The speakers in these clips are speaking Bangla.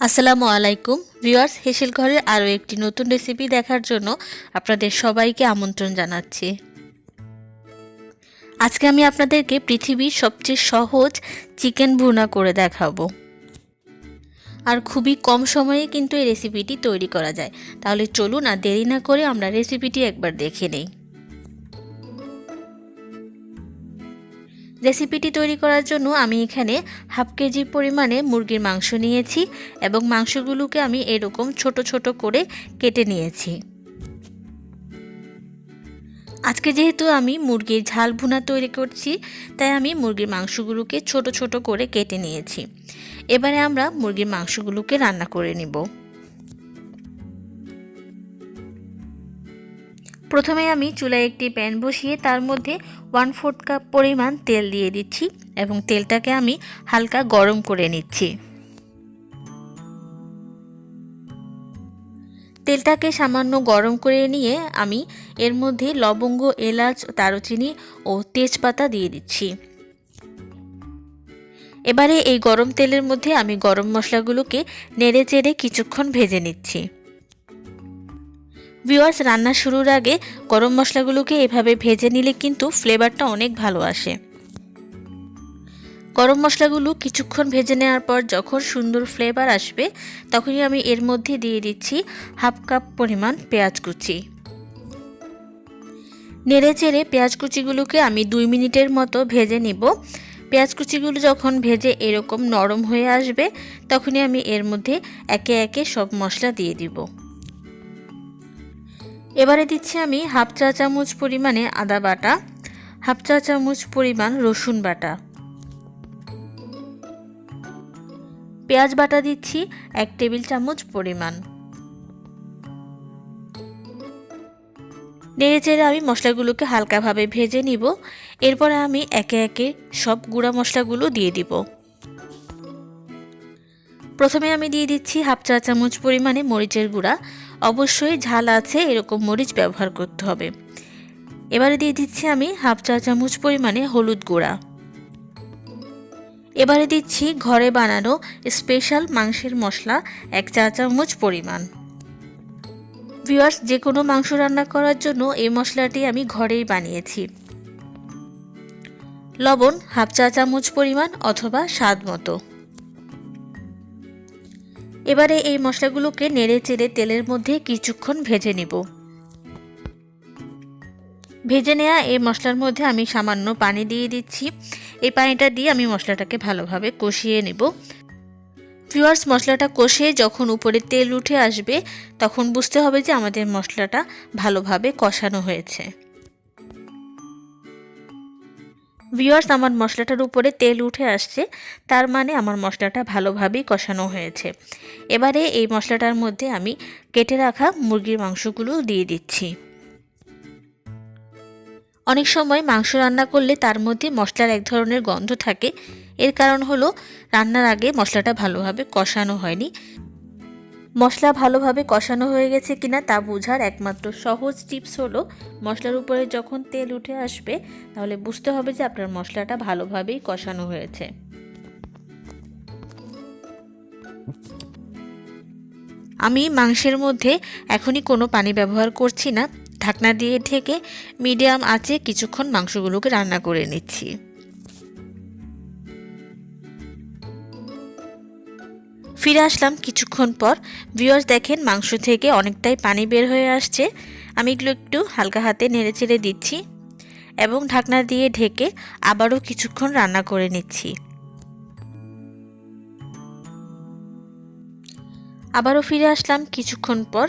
আসসালামু আলাইকুম ভিউয়ার্স, হেসেল ঘরের আরও একটি নতুন রেসিপি দেখার জন্য আপনাদের সবাইকে আমন্ত্রণ জানাচ্ছি। আজকে আমি আপনাদেরকে পৃথিবীর সবচেয়ে সহজ চিকেন ভুনা করে দেখাবো। আর খুবই কম সময়ে কিন্তু এই রেসিপিটি তৈরি করা যায়। তাহলে চলুন আর দেরি না করে আমরা রেসিপিটি একবার দেখে নেই। রেসিপিটি তৈরি করার জন্য আমি এখানে হাফ কেজি পরিমাণে মুরগির মাংস নিয়েছি এবং মাংসগুলোকে আমি এরকম ছোট ছোট করে কেটে নিয়েছি। আজকে যেহেতু আমি মুরগির ঝাল ভুনা তৈরি করছি, তাই আমি মুরগির মাংসগুলোকে ছোট ছোট করে কেটে নিয়েছি। এবারে আমরা মুরগির মাংসগুলোকে রান্না করে নিব। প্রথমে আমি চুলায় একটি প্যান বসিয়ে তার মধ্যে 1/4 কাপ পরিমাণ তেল দিয়ে দিচ্ছি এবং তেলটাকে আমি হালকা গরম করে নিচ্ছি। তেলটাকে সামান্য গরম করে নিয়ে আমি এর মধ্যে লবঙ্গ, এলাচ, দারুচিনি ও তেজপাতা দিয়ে দিচ্ছি। এবারে এই গরম তেলের মধ্যে আমি গরম মশলাগুলোকে নেড়ে চেড়ে কিছুক্ষণ ভেজে নিচ্ছি। ভিউয়ার্স, রান্না শুরুর আগে গরম মশলাগুলোকে এভাবে ভেজে নিলে কিন্তু ফ্লেভারটা অনেক ভালো আসে। গরম মশলাগুলো কিছুক্ষণ ভেজে নেওয়ার পর যখন সুন্দর ফ্লেভার আসবে, তখনই আমি এর মধ্যে দিয়ে দিচ্ছি হাফ কাপ পরিমাণ পেঁয়াজ কুচি। নেড়ে চেড়ে পেঁয়াজ কুচিগুলোকে আমি 2 মিনিটের মতো ভেজে নিব। পেঁয়াজ কুচিগুলো যখন ভেজে এরকম নরম হয়ে আসবে, তখনই আমি এর মধ্যে একে একে সব মশলা দিয়ে দিব। এবারে দিচ্ছি আমি হাফ চা চামচ পরিমাণে আদা বাটা, হাফ চা চামচ পরিমাণ রসুন বাটা, পেঁয়াজ বাটা দিচ্ছি 1 টেবিল চামচ পরিমাণ। নেড়েচেড়ে আমি মশলাগুলোকে হালকাভাবে ভেজে নিব। এরপরে আমি একে একে সব গুঁড়া মশলাগুলো দিয়ে দিব। প্রথমে আমি দিয়ে দিচ্ছি হাফ চা চামচ পরিমাণে মরিচের গুঁড়া। অবশ্যই ঝাল আছে এরকম মরিচ ব্যবহার করতে হবে। এবারে দিয়ে দিচ্ছি আমি হাফ চা চামচ পরিমাণে হলুদ গুঁড়া। এবারে দিচ্ছি ঘরে বানানো স্পেশাল মাংসের মশলা 1 চা চামচ পরিমাণ। ভিউয়ার্স, যে কোনো মাংস রান্না করার জন্য এই মশলাটি আমি ঘরেই বানিয়েছি। লবণ হাফ চা চামচ পরিমাণ অথবা স্বাদ মতো। এবারে এই মশলাগুলোকে নেড়ে চেড়ে তেলের মধ্যে কিছুক্ষণ ভেজে নিব। ভেজে নেওয়া এই মশলার মধ্যে আমি সামান্য পানি দিয়ে দিচ্ছি। এই পানিটা দিয়ে আমি মশলাটাকে ভালোভাবে কষিয়ে নেব। ভিউয়ার্স, মশলাটা কষিয়ে যখন উপরে তেল উঠে আসবে, তখন বুঝতে হবে যে আমাদের মশলাটা ভালোভাবে কষানো হয়েছে। ভিউয়ার্স, আমার মশলাটার উপরে তেল উঠে আসছে, তার মানে আমার মশলাটা ভালোভাবেই কষানো হয়েছে। এবারে এই মশলাটার মধ্যে আমি কেটে রাখা মুরগির মাংসগুলো দিয়ে দিচ্ছি। অনেক সময় মাংস রান্না করলে তার মধ্যে মশলার এক ধরনের গন্ধ থাকে। এর কারণ হলো রান্নার আগে মশলাটা ভালোভাবে কষানো হয়নি। মশলা ভালোভাবে কষানো হয়ে গেছে কিনা তা বোঝার একমাত্র সহজ টিপস হলো মশলার উপরে যখন তেল উঠে আসবে, তাহলে বুঝতে হবে যে আপনার মশলাটা ভালোভাবেই কষানো হয়েছে। আমি মাংসের মধ্যে এখনই কোনো পানি ব্যবহার করছি না। ঢাকনা দিয়ে ঢেকে মিডিয়াম আঁচে কিছুক্ষণ মাংসগুলোকে রান্না করে নিচ্ছি। ফিরে আসলাম কিছুক্ষণ পর। ভিউয়ার্স, দেখেন মাংস থেকে অনেকটাই পানি বের হয়ে আসছে। আমি এগুলো একটু হালকা হাতে নেড়েচেড়ে দিচ্ছি এবং ঢাকনা দিয়ে ঢেকে আবারও কিছুক্ষণ রান্না করে নিচ্ছি। আবারও ফিরে আসলাম কিছুক্ষণ পর।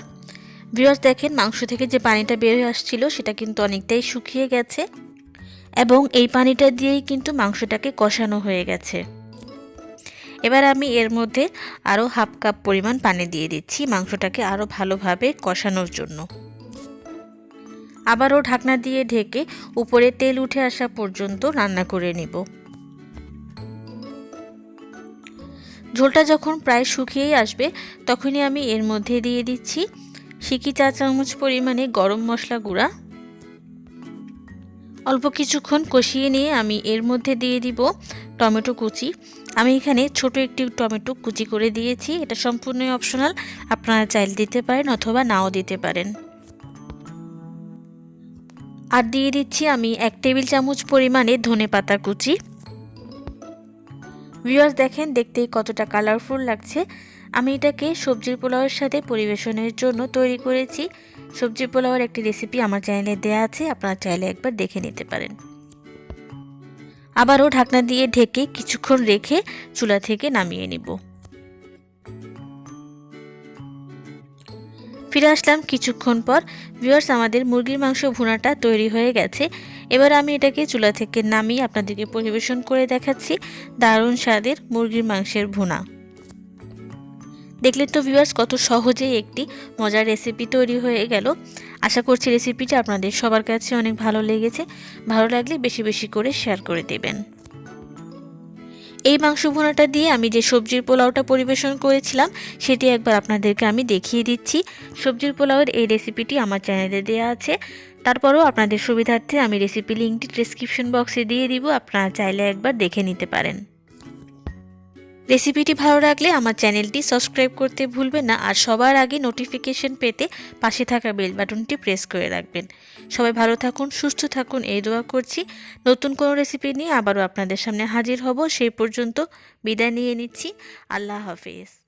ভিউয়ার্স, দেখেন মাংস থেকে যে পানিটা বের হয়ে আসছিল সেটা কিন্তু অনেকটাই শুকিয়ে গেছে এবং এই পানিটা দিয়েই কিন্তু মাংসটাকে কষানো হয়ে গেছে। এবার আমি এর মধ্যে আরও হাফ কাপ পরিমাণ পানি দিয়ে দিচ্ছি মাংসটাকে আরও ভালোভাবে কষানোর জন্য। আবারও ঢাকনা দিয়ে ঢেকে উপরে তেল উঠে আসা পর্যন্ত রান্না করে নিব। ঝোলটা যখন প্রায় শুকিয়েই আসবে, তখনই আমি এর মধ্যে দিয়ে দিচ্ছি সিকি চা চামচ পরিমাণে গরম মশলা গুঁড়া। অল্প কিছুক্ষণ কষিয়ে নিয়ে আমি এর মধ্যে দিয়ে দিব টমেটো কুচি। আমি এখানে ছোট একটি টমেটো কুচি করে দিয়েছি। এটা সম্পূর্ণই অপশনাল, আপনারা চাইলে দিতে পারেন অথবা নাও দিতে পারেন। আর দিয়ে দিচ্ছি আমি 1 টেবিল চামচ পরিমাণে ধনেপাতা কুচি। ভিউয়ার্স দেখেন দেখতেই কতটা কালারফুল লাগছে। আমি এটাকে সবজির পোলাওয়ের সাথে পরিবেশনের জন্য তৈরি করেছি। সবজির পোলাওয়ের একটি রেসিপি আমার চ্যানেলে দেওয়া আছে, আপনারা চাইলে একবার দেখে নিতে পারেন। আবারও ঢাকনা দিয়ে ঢেকে কিছুক্ষণ রেখে চুলা থেকে নামিয়ে নিব। ফিরে আসলাম কিছুক্ষণ পর। ভিউয়ার্স আমাদের মুরগির মাংস ভুনাটা তৈরি হয়ে গেছে। এবার আমি এটাকে চুলা থেকে নামিয়ে আপনাদেরকে পরিবেশন করে দেখাচ্ছি দারুণ স্বাদের মুরগির মাংসের ভুনা। দেখলেন তো ভিউয়ার্স কত সহজেই একটি মজার রেসিপি তৈরি হয়ে গেল। আশা করছি রেসিপিটা আপনাদের সবার কাছে অনেক ভালো লেগেছে। ভালো লাগলে বেশি বেশি করে শেয়ার করে দেবেন। এই মাংস ভুনাটা দিয়ে আমি যে সবজির পোলাওটা পরিবেশন করেছিলাম সেটি একবার আপনাদেরকে আমি দেখিয়ে দিচ্ছি। সবজির পোলাওয়ের এই রেসিপিটি আমার চ্যানেলে দেওয়া আছে। তারপরেও আপনাদের সুবিধার্থে আমি রেসিপি লিঙ্কটি ডেসক্রিপশন বক্সে দিয়ে দিব, আপনারা চাইলে একবার দেখে নিতে পারেন। রেসিপিটি ভালো লাগলে আমার চ্যানেলটি সাবস্ক্রাইব করতে ভুলবেন না, আর সবার আগে নোটিফিকেশন পেতে পাশে থাকা বেল বাটনটি প্রেস করে রাখবেন। সবাই ভালো থাকুন, সুস্থ থাকুন এই দোয়া করছি। নতুন কোনো রেসিপি নিয়ে আবারও আপনাদের সামনে হাজির হব। সেই পর্যন্ত বিদায় নিয়ে নিচ্ছি। আল্লাহ হাফেজ।